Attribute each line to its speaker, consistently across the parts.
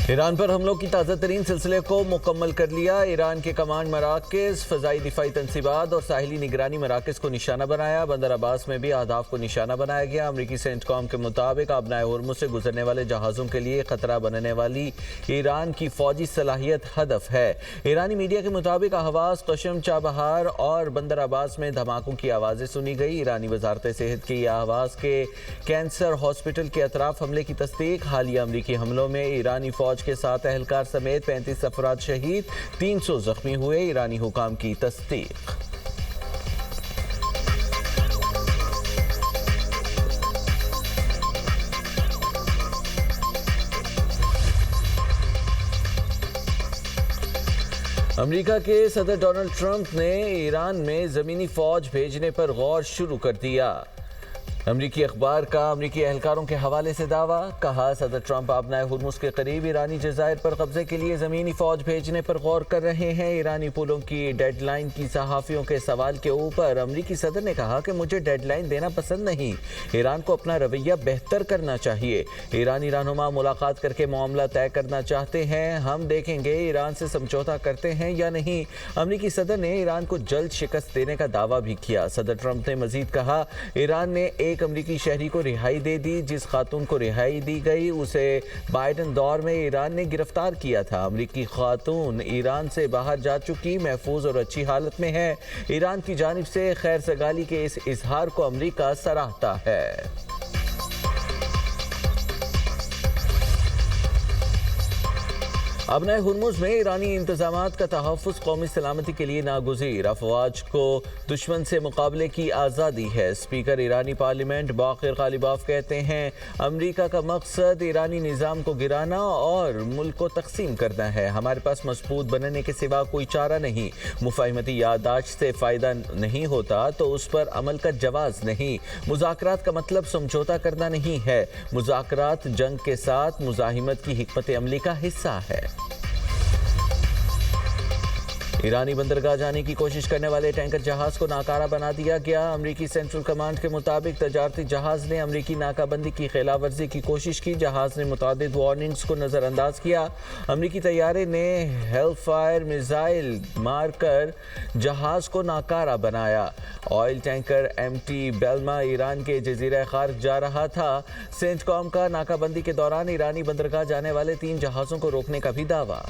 Speaker 1: ایران پر حملوں کی تازہ ترین سلسلے کو مکمل کر لیا۔ ایران کے کمانڈ مراکز، فضائی دفاعی تنصیبات اور ساحلی نگرانی مراکز کو نشانہ بنایا۔ بندر عباس میں بھی اہداف کو نشانہ بنایا گیا۔ امریکی سینٹ کام کے مطابق آبنائے ہرمز سے گزرنے والے جہازوں کے لیے خطرہ بننے والی ایران کی فوجی صلاحیت ہدف ہے۔ ایرانی میڈیا کے مطابق اہواز، قشم، چابہار اور بندر عباس میں دھماکوں کی آوازیں سنی گئی۔ ایرانی وزارت صحت کی اہواز کے کینسر ہاسپٹل کے اطراف حملے کی تصدیق۔ حالیہ امریکی حملوں میں ایرانی فوج کے 7 اہلکار سمیت 35 افراد شہید، 300 زخمی ہوئے۔ ایرانی حکام کی تصدیق۔ امریکہ کے صدر ڈونلڈ ٹرمپ نے ایران میں زمینی فوج بھیجنے پر غور شروع کر دیا۔ امریکی اخبار کا امریکی اہلکاروں کے حوالے سے دعویٰ، کہا صدر ٹرمپ آبنائے ہرمز کے قریب ایرانی جزائر پر قبضے کے لیے زمینی فوج بھیجنے پر غور کر رہے ہیں۔ ایرانی پولوں کی ڈیڈ لائن کی صحافیوں کے سوال کے اوپر امریکی صدر نے کہا کہ مجھے ڈیڈ لائن دینا پسند نہیں، ایران کو اپنا رویہ بہتر کرنا چاہیے۔ ایرانی رہنما ملاقات کر کے معاملہ طے کرنا چاہتے ہیں، ہم دیکھیں گے ایران سے سمجھوتا کرتے ہیں یا نہیں۔ امریکی صدر نے ایران کو جلد شکست دینے کا دعویٰ بھی کیا۔ صدر ٹرمپ نے مزید کہا، ایران نے ایک امریکی شہری کو رہائی دے دی۔ جس خاتون کو رہائی دی گئی اسے بائیڈن دور میں ایران نے گرفتار کیا تھا۔ امریکی خاتون ایران سے باہر جا چکی، محفوظ اور اچھی حالت میں ہے۔ ایران کی جانب سے خیر سگالی کے اس اظہار کو امریکہ سراہتا ہے۔ آبنائے ہرمز میں ایرانی انتظامات کا تحفظ قومی سلامتی کے لیے ناگزیر۔ افواج کو دشمن سے مقابلے کی آزادی ہے۔ اسپیکر ایرانی پارلیمنٹ باقر غالباف کہتے ہیں، امریکہ کا مقصد ایرانی نظام کو گرانا اور ملک کو تقسیم کرنا ہے۔ ہمارے پاس مضبوط بننے کے سوا کوئی چارہ نہیں۔ مفاہمتی یادداشت سے فائدہ نہیں ہوتا تو اس پر عمل کا جواز نہیں۔ مذاکرات کا مطلب سمجھوتا کرنا نہیں ہے۔ مذاکرات جنگ کے ساتھ مزاحمت کی حکمت عملی کا حصہ ہے۔ ایرانی بندرگاہ جانے کی کوشش کرنے والے ٹینکر جہاز کو ناکارہ بنا دیا گیا۔ امریکی سینٹرل کمانڈ کے مطابق تجارتی جہاز نے امریکی ناکہ بندی کی خلاف ورزی کی کوشش کی۔ جہاز نے متعدد وارننگز کو نظر انداز کیا۔ امریکی طیارے نے ہیل فائر میزائل مار کر جہاز کو ناکارہ بنایا۔ آئل ٹینکر ایم ٹی بیلما ایران کے جزیرہ خارق جا رہا تھا۔ سینٹ کام کا ناکہ بندی کے دوران ایرانی بندرگاہ جانے والے 3 جہازوں کو روکنے کا بھی دعویٰ۔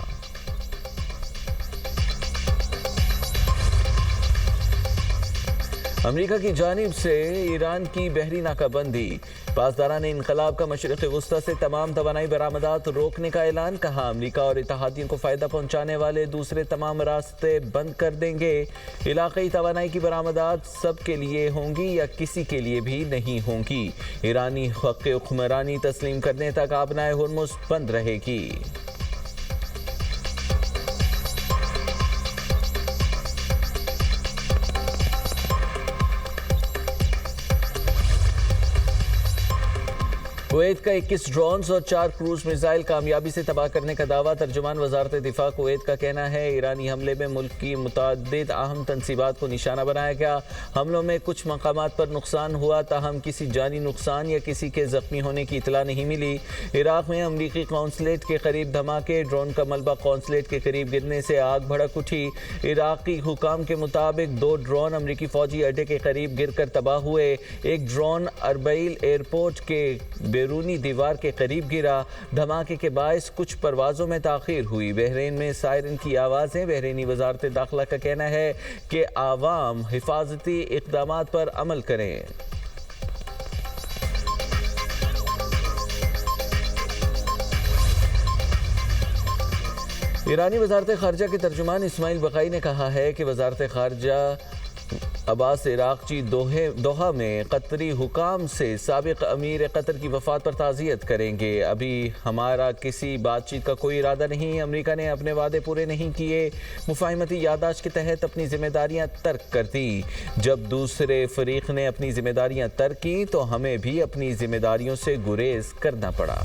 Speaker 1: امریکہ کی جانب سے ایران کی بحری ناکہ بندی۔ پاسداران انقلاب کا مشرق وسطی سے تمام توانائی برآمدات روکنے کا اعلان، کہا امریکہ اور اتحادیوں کو فائدہ پہنچانے والے دوسرے تمام راستے بند کر دیں گے۔ علاقائی توانائی کی برآمدات سب کے لیے ہوں گی یا کسی کے لیے بھی نہیں ہوں گی۔ ایرانی حق حکمرانی تسلیم کرنے تک آبنائے ہرمز بند رہے گی۔ کویت کا 21 ڈرونز اور 4 کروز میزائل کامیابی سے تباہ کرنے کا دعویٰ۔ ترجمان وزارت دفاع کویت کا کہنا ہے، ایرانی حملے میں ملک کی متعدد اہم تنصیبات کو نشانہ بنایا گیا۔ حملوں میں کچھ مقامات پر نقصان ہوا، تاہم کسی جانی نقصان یا کسی کے زخمی ہونے کی اطلاع نہیں ملی۔ عراق میں امریکی قونصلیٹ کے قریب دھماکے، ڈرون کا ملبہ قونصلیٹ کے قریب گرنے سے آگ بھڑک اٹھی۔ عراقی حکام کے مطابق 2 ڈرون امریکی فوجی اڈے کے قریب گر کر تباہ ہوئے۔ ایک ڈرون اربعیل ایئرپورٹ کے بیرونی دیوار کے قریب گرا۔ دھماکے کے باعث کچھ پروازوں میں تاخیر ہوئی۔ بحرین میں سائرن کی آوازیں۔ بحرینی وزارت داخلہ کا کہنا ہے کہ عوام حفاظتی اقدامات پر عمل کریں۔ ایرانی وزارت خارجہ کے ترجمان اسماعیل بقائی نے کہا ہے کہ وزارت خارجہ عباس عراقچی دوحہ میں قطری حکام سے سابق امیر قطر کی وفات پر تعزیت کریں گے۔ ابھی ہمارا کسی بات چیت کا کوئی ارادہ نہیں۔ امریکہ نے اپنے وعدے پورے نہیں کیے۔ مفاہمتی یادداشت کے تحت اپنی ذمہ داریاں ترک کر دی۔ جب دوسرے فریق نے اپنی ذمہ داریاں ترک کی تو ہمیں بھی اپنی ذمہ داریوں سے گریز کرنا پڑا۔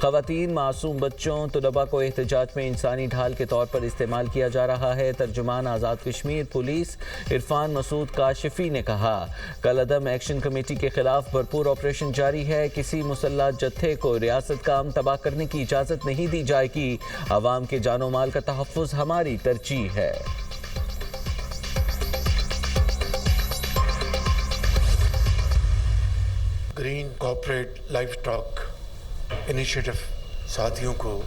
Speaker 1: خواتین، معصوم بچوں، طلباء کو احتجاج میں انسانی ڈھال کے طور پر استعمال کیا جا رہا ہے۔ ترجمان آزاد کشمیر پولیس عرفان مسعود کاشفی نے کہا، کل عدم ایکشن کمیٹی کے خلاف بھرپور آپریشن جاری ہے۔ کسی مسلح جتھے کو ریاست کا امن تباہ کرنے کی اجازت نہیں دی جائے گی۔ عوام کے جان و مال کا تحفظ ہماری ترجیح ہے۔
Speaker 2: Green corporate life stock initiative ساتھیوں کو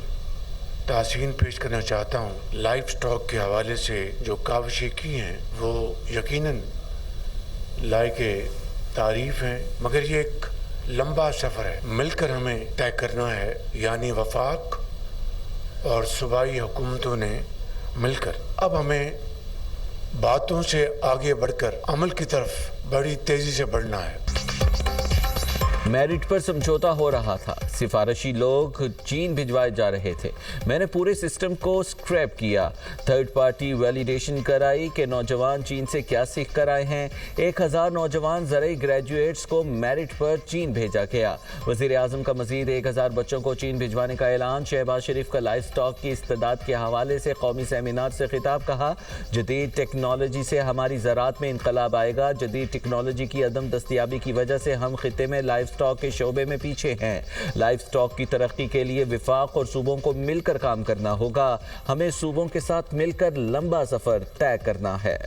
Speaker 2: تحسین پیش کرنا چاہتا ہوں۔ لائف اسٹاک کے حوالے سے جو کاوشیں کی ہیں وہ یقیناً لائق تعریف ہیں، مگر یہ ایک لمبا سفر ہے، مل کر ہمیں طے کرنا ہے، یعنی وفاق اور صوبائی حکومتوں نے مل کر۔ اب ہمیں باتوں سے آگے بڑھ کر عمل کی طرف بڑی تیزی سے بڑھنا ہے۔
Speaker 1: میرٹ پر سمجھوتا ہو رہا تھا، سفارشی لوگ چین بھجوائے جا رہے تھے، میں نے پورے سسٹم کو سکریپ کیا، تھرڈ پارٹی ویلیڈیشن کرائی کہ نوجوان چین سے کیا سیکھ کر آئے ہیں۔ 1000 نوجوان زرعی گریجویٹس کو میرٹ پر چین بھیجا گیا۔ وزیر اعظم کا مزید 1000 بچوں کو چین بھجوانے کا اعلان۔ شہباز شریف کا لائف سٹاک کی استعداد کے حوالے سے قومی سیمینار سے خطاب، کہا جدید ٹیکنالوجی سے ہماری زراعت میں انقلاب آئے گا۔ جدید ٹیکنالوجی کی عدم دستیابی کی وجہ سے ہم خطے میں لائف سٹاک کے شعبے میں پیچھے ہیں۔ لائف سٹاک کی ترقی کے لیے وفاق اور صوبوں کو مل کر کام کرنا ہوگا۔ ہمیں صوبوں کے ساتھ مل کر لمبا سفر طے کرنا ہے۔